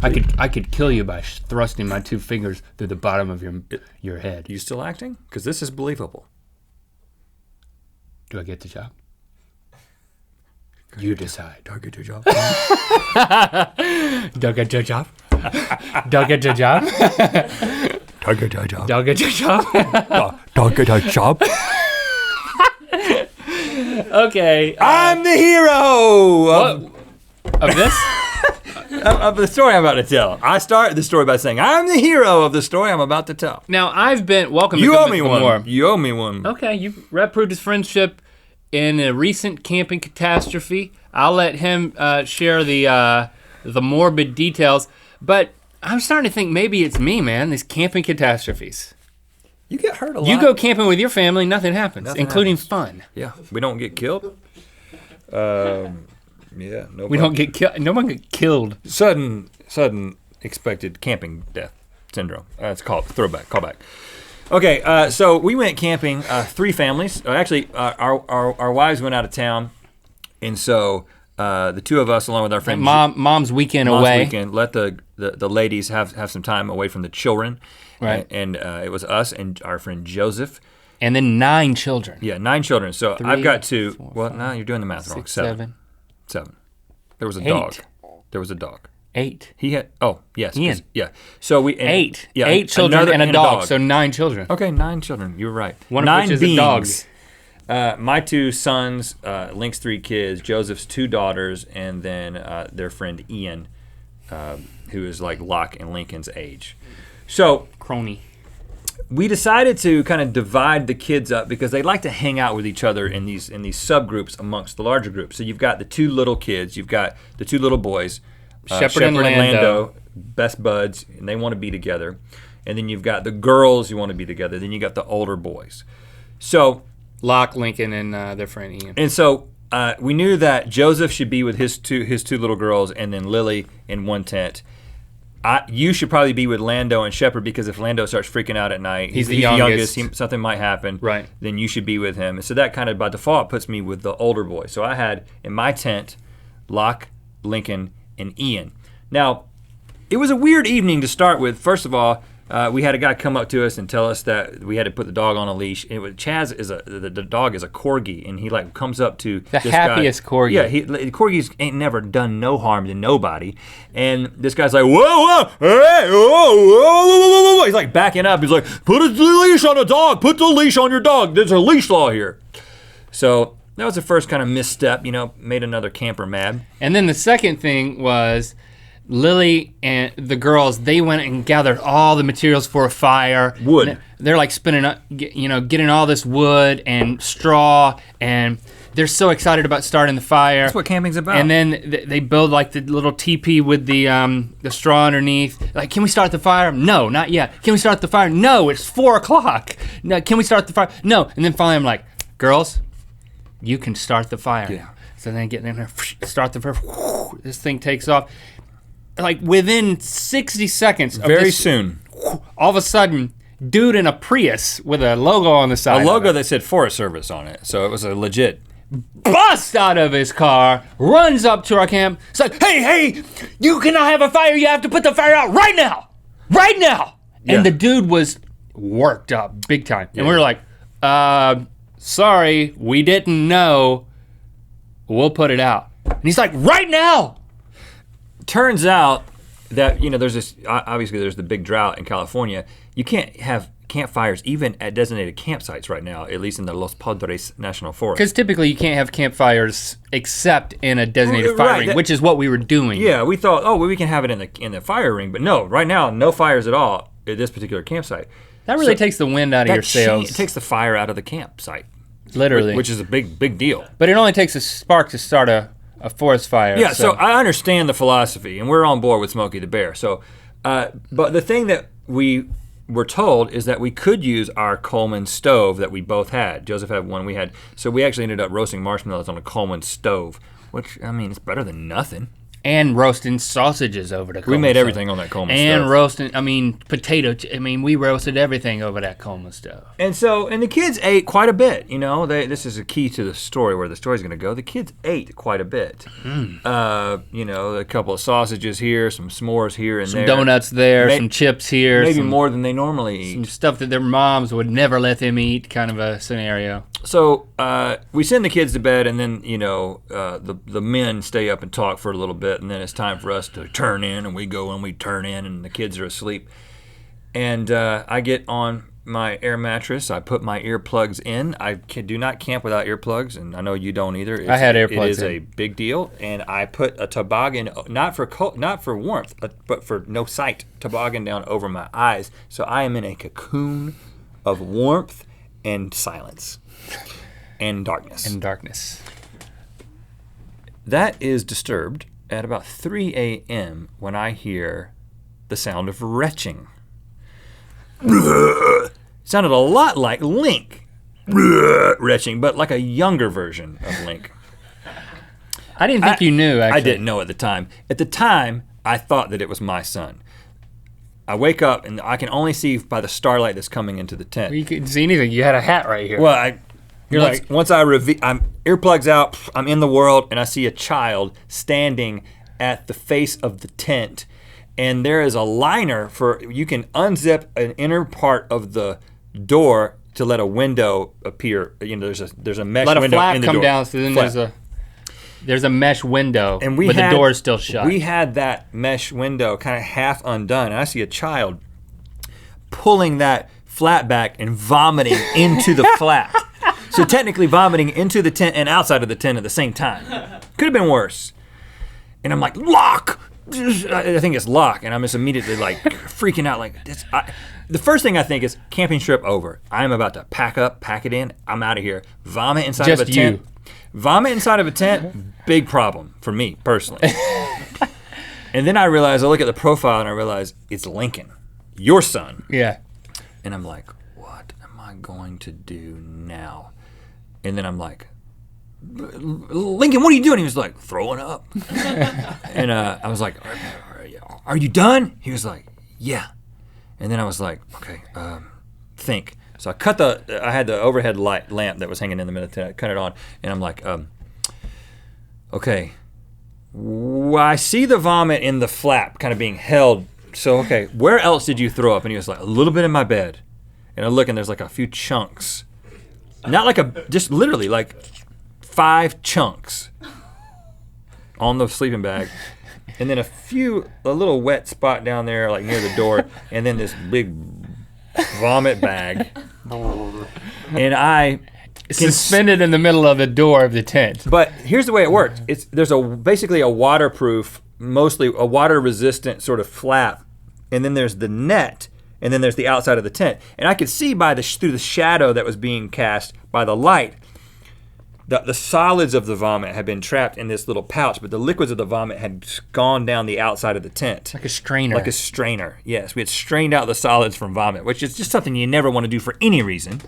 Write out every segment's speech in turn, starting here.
I could kill you by thrusting my 2 fingers through the bottom of your head. You still acting? Because this is believable. Do I get the job? You decide. Do I get your job? Do I get your job? Do I get your job? Do I get your job? Do I get your job? Do I get your job? Okay. I'm the hero Of this? of the story I'm about to tell. I start the story by saying, I'm the hero of the story I'm about to tell. Now, I've been, welcome You to owe me one. More. You owe me one. Okay, Rhett proved his friendship in a recent camping catastrophe. I'll let him share the morbid details, but I'm starting to think maybe it's me, man, these camping catastrophes. You get hurt a lot. You go camping with your family, nothing happens, including fun. Yeah, we don't get killed. Yeah, no. We don't get killed. No one get killed. Sudden expected camping death syndrome. It's called callback. Okay, so we went camping, 3 families. Actually, our wives went out of town, and so the 2 of us, along with our friend Mom's weekend away. Let the ladies have some time away from the children. Right. And it was us and our friend Joseph. And then 9 children. Yeah, 9 children. So 3, I've got 2. 4, well, 5, no, you're doing the math 6, wrong. 7. There was a 8. dog. There was a dog. 8. He had, yes. Ian. Yeah. So we. 8. Yeah. 8 children and a dog, so 9 children. Okay, 9 children. You're right. One 9 of which is beings. a dog. My 2 sons, Link's 3 kids, Joseph's 2 daughters, and then their friend Ian, who is like Locke and Lincoln's age. So Crony. we decided to kind of divide the kids up because they like to hang out with each other in these subgroups amongst the larger groups. So you've got the 2 little kids, you've got the 2 little boys, Shepherd and Lando, best buds, and they want to be together. And then you've got the girls who want to be together. Then you got the older boys. So Locke, Lincoln, and their friend Ian. And so we knew that Joseph should be with his two little girls, and then Lily in one tent. You should probably be with Lando and Shepherd, because if Lando starts freaking out at night, he's the youngest. Something might happen. Right. Then you should be with him. And so that kind of by default puts me with the older boys. So I had in my tent Locke, Lincoln, and Ian. Now, it was a weird evening to start with. First of all, we had a guy come up to us and tell us that we had to put the dog on a leash. Chaz is the dog is a corgi, and he like comes up to the this happiest guy. corgi. Yeah, corgis ain't never done no harm to nobody. And this guy's like, whoa, hey, whoa. He's like backing up. He's like, put a leash on a dog. Put the leash on your dog. There's a leash law here. So that was the first kind of misstep. Made another camper mad. And then the second thing was, Lily and the girls, they went and gathered all the materials for a fire. Wood. They're like spinning up, getting all this wood and straw, and they're so excited about starting the fire. That's what camping's about. And then they build like the little teepee with the straw underneath. Like, can we start the fire? No, not yet. Can we start the fire? No, it's 4:00. No, can we start the fire? No. And then finally I'm like, girls, you can start the fire. Yeah. So then get in there, start the fire. This thing takes off. Like within 60 seconds of Very this, soon. all of a sudden, dude in a Prius with a logo on the side. A logo that said Forest Service on it, so it was a legit. Busts out of his car, runs up to our camp. It's like, hey, you cannot have a fire. You have to put the fire out right now. Yeah. And the dude was worked up big time. And we were like, sorry, we didn't know. We'll put it out. And he's like, right now. Turns out that, there's this, obviously there's the big drought in California. You can't have campfires even at designated campsites right now, at least in the Los Padres National Forest. Because typically you can't have campfires except in a designated fire ring, which is what we were doing. Yeah, we thought, we can have it in the fire ring, but no, right now, no fires at all at this particular campsite. That really takes the wind out of your sails. It takes the fire out of the campsite. Literally. Which is a big deal. But it only takes a spark to start a forest fire. Yeah, so I understand the philosophy, and we're on board with Smokey the Bear. So, but the thing that we were told is that we could use our Coleman stove that we both had. Joseph had one, so we actually ended up roasting marshmallows on a Coleman stove, which, it's better than nothing. And roasting sausages over the Coleman We made stove. everything on that Coleman stove. And roasting, we roasted everything over that Coleman stove. And the kids ate quite a bit, you know. This is a key to the story, where the story's gonna go. The kids ate quite a bit. You know, a couple of sausages here, some s'mores here and there. Some donuts there, some chips here. Maybe more than they normally eat. Some stuff that their moms would never let them eat, kind of a scenario. So we send the kids to bed, and then, you know, the men stay up and talk for a little bit, and then it's time for us to turn in, and we go and we turn in, and the kids are asleep. And I get on my air mattress, I put my earplugs in. I do not camp without earplugs, and I know you don't either. I had earplugs It is a big deal, and I put a toboggan, not for warmth, but for no sight, toboggan down over my eyes, so I am in a cocoon of warmth and silence and darkness. That is disturbed at about 3 a.m. when I hear the sound of retching. Sounded a lot like Link retching, but like a younger version of Link. I didn't think you knew, actually. I didn't know at the time. At the time, I thought that it was my son. I wake up and I can only see by the starlight that's coming into the tent. Well, you couldn't see anything. You had a hat right here. Well, I'm earplugs out, I'm in the world, and I see a child standing at the face of the tent, and there is a liner for, you can unzip an inner part of the door to let a window appear. You know, there's a mesh window in the door. Let a flap come down, so then there's a mesh window, but the door is still shut. We had that mesh window kind of half undone, and I see a child pulling that flap back and vomiting into the flap. So technically vomiting into the tent and outside of the tent at the same time. Could have been worse. And I'm like, Locke! I think it's Locke, and I'm just immediately like freaking out like this. The first thing I think is camping trip over. I'm about to pack it in, I'm out of here. Vomit inside of a tent. Vomit inside of a tent, big problem for me personally. And then I look at the profile and I realize it's Lincoln, your son. Yeah. And I'm like, what am I going to do now? And then I'm like, Lincoln, what are you doing? He was like, throwing up. And I was like, are you done? He was like, yeah. And then I was like, okay, think. So I had the overhead lamp that was hanging in the middle of the tent. I cut it on, and I'm like, okay. I see the vomit in the flap kind of being held. So, okay, where else did you throw up? And he was like, a little bit in my bed. And I look, and there's like a few chunks. Not like just literally like 5 chunks on the sleeping bag. And then a little wet spot down there like near the door. And then this big vomit bag. And I suspended in the middle of the door of the tent. But here's the way it works. There's basically a waterproof, mostly a water resistant sort of flap, and then there's the net, and then there's the outside of the tent. And I could see through the shadow that was being cast by the light, the solids of the vomit had been trapped in this little pouch, but the liquids of the vomit had gone down the outside of the tent. Like a strainer. Like a strainer, yes. We had strained out the solids from vomit, which is just something you never want to do for any reason.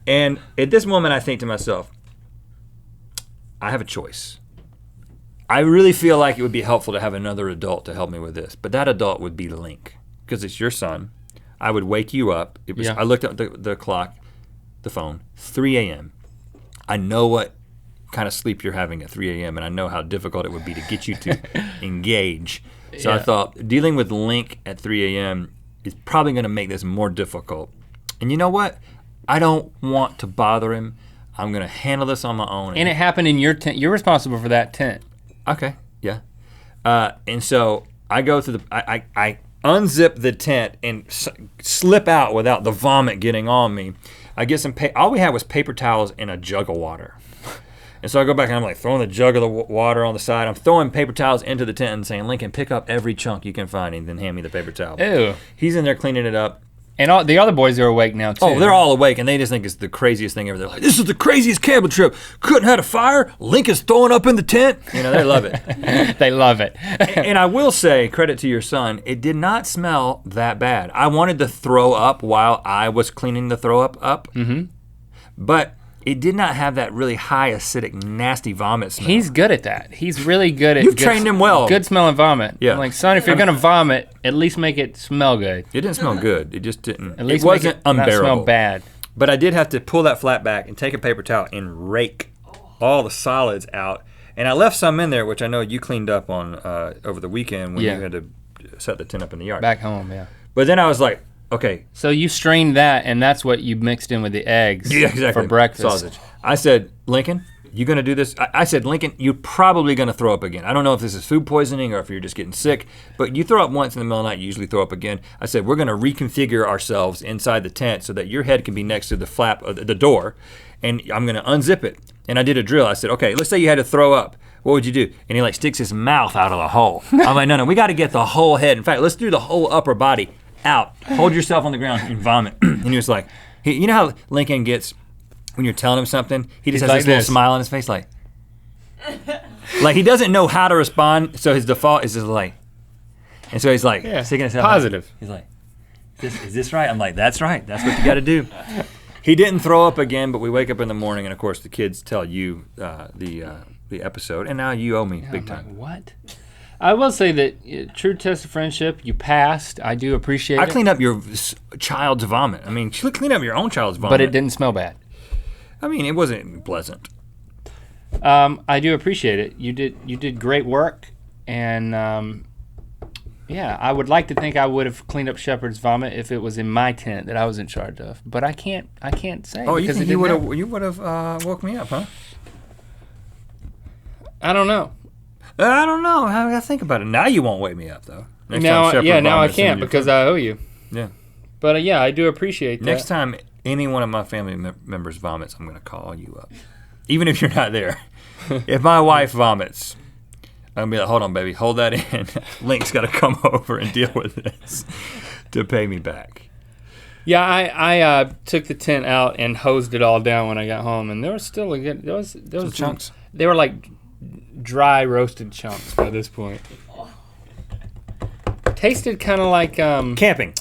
And at this moment, I think to myself, I have a choice. I really feel like it would be helpful to have another adult to help me with this, but that adult would be Link, because it's your son. I would wake you up. I looked at the clock, the phone, 3 a.m. I know what kind of sleep you're having at 3 a.m. and I know how difficult it would be to get you to engage. So I thought dealing with Link at 3 a.m. is probably going to make this more difficult. And you know what? I don't want to bother him. I'm going to handle this on my own. And it happened in your tent. You're responsible for that tent. Okay, yeah. And so I go through I unzip the tent and slip out without the vomit getting on me. I get some, all we had was paper towels and a jug of water. And so I go back and I'm like throwing the jug of the water on the side. I'm throwing paper towels into the tent and saying, Lincoln, pick up every chunk you can find and then hand me the paper towel. Ew. He's in there cleaning it up. And all the other boys are awake now too. Oh, they're all awake and they just think it's the craziest thing ever. They're like, this is the craziest camping trip. Couldn't have had a fire. Lincoln's throwing up in the tent. You know, they love it. They love it. And I will say, credit to your son, it did not smell that bad. I wanted to throw up while I was cleaning the throw up. Mm-hmm. But it did not have that really high acidic, nasty vomit smell. He's good at that. He's really good at You've trained him well. Good smelling vomit. Yeah. I'm like, son, if you're gonna vomit, at least make it smell good. It didn't smell good. It just didn't. At least it wasn't make it unbearable. Not smell bad. But I did have to pull that flap back and take a paper towel and rake all the solids out. And I left some in there, which I know you cleaned up on over the weekend when you had to set the tent up in the yard. Back home, yeah. But then I was like, okay. So you strained that, and that's what you mixed in with the eggs for breakfast. Sausage. I said, Lincoln, you gonna do this? I said, Lincoln, you're probably gonna throw up again. I don't know if this is food poisoning or if you're just getting sick, but you throw up once in the middle of the night, you usually throw up again. I said, we're gonna reconfigure ourselves inside the tent so that your head can be next to the flap of the door, and I'm gonna unzip it. And I did a drill. I said, okay, let's say you had to throw up. What would you do? And he like sticks his mouth out of the hole. I'm like, no, we gotta get the whole head. In fact, let's do the whole upper body out. Hold yourself on the ground and vomit. And he was like, you know how Lincoln gets when you're telling him something? He just has like this little smile on his face like he doesn't know how to respond, so his default is just like, and so he's like, sticking his head positive. Out. He's like, is this right? I'm like, that's right. That's what you gotta do. He didn't throw up again, but we wake up in the morning, and of course the kids tell you the episode, and now you owe me big time. Like, what? I will say that true test of friendship, you passed. I do appreciate it. I cleaned up your child's vomit. I mean, you cleaned up your own child's vomit. But it didn't smell bad. I mean, it wasn't pleasant. I do appreciate it. You did great work, and I would like to think I would have cleaned up Shepard's vomit if it was in my tent that I was in charge of. But I can't say. Oh, because you would have woke me up, huh? I don't know. I don't know. I gotta think about it. Now you won't wake me up though. Now I can't because I owe you. Yeah. But I do appreciate that. Next time any one of my family members vomits, I'm gonna call you up, even if you're not there. If my wife vomits, I'm gonna be like, hold on, baby, hold that in. Link's gotta come over and deal with this to pay me back. Yeah, I took the tent out and hosed it all down when I got home, and there was still a good. There was some chunks. They were like dry roasted chunks by this point. Tasted kind of like camping.